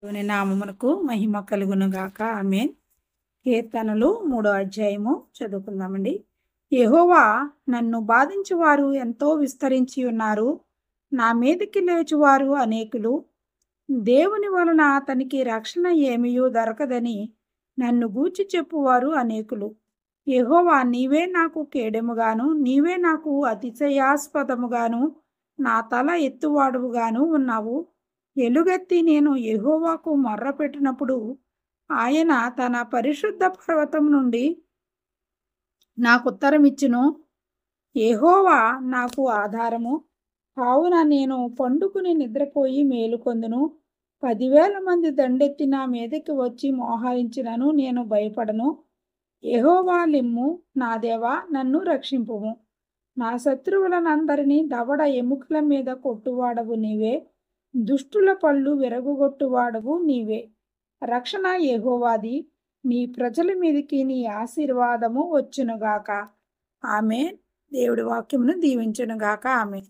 దేవుని నామమునకు మహిమ కలుగును గాక. ఆమేన్. కీర్తనలు 3వ అధ్యాయము చదువుకుందామండి. యెహోవా, నన్ను బాధించువారు ఎంతో విస్తరించి ఉన్నారు, నా మీదికి లేచువారు అనేకులు. దేవుని వలన అతనికి రక్షణ ఏమీయూ దొరకదని నన్ను గూర్చి చెప్పువారు అనేకులు. యెహోవా, నీవే నాకు కేడెముగాను, నీవే నాకు అతిశయాస్పదముగాను, నా తల ఎత్తువాడుగాను ఉన్నావు. ఎలుగెత్తి నేను యెహోవాకు మొర్రపెట్టినప్పుడు ఆయన తన పరిశుద్ధ పర్వతం నుండి నాకుత్తరమిచ్చును. యెహోవా నాకు ఆధారము, కావున నేను పండుకుని నిద్రపోయి మేలుకొందును. 10,000 మంది దండెత్తి నా మీదకి వచ్చి మోహరించినను నేను భయపడను. యెహోవా లెమ్ము, నా దేవా, నన్ను రక్షింపుము. నా శత్రువులనందరినీ దవడ ఎముకల మీద కొట్టువాడవు నీవే, దుష్టుల పళ్ళు విరగొట్టువాడవు నీవే. రక్షణ యెహోవాది, నీ ప్రజల మీదికి నీ ఆశీర్వాదము వచ్చునుగాక. ఆమేన్. దేవుడి వాక్యమును దీవించునుగాక. ఆమేన్.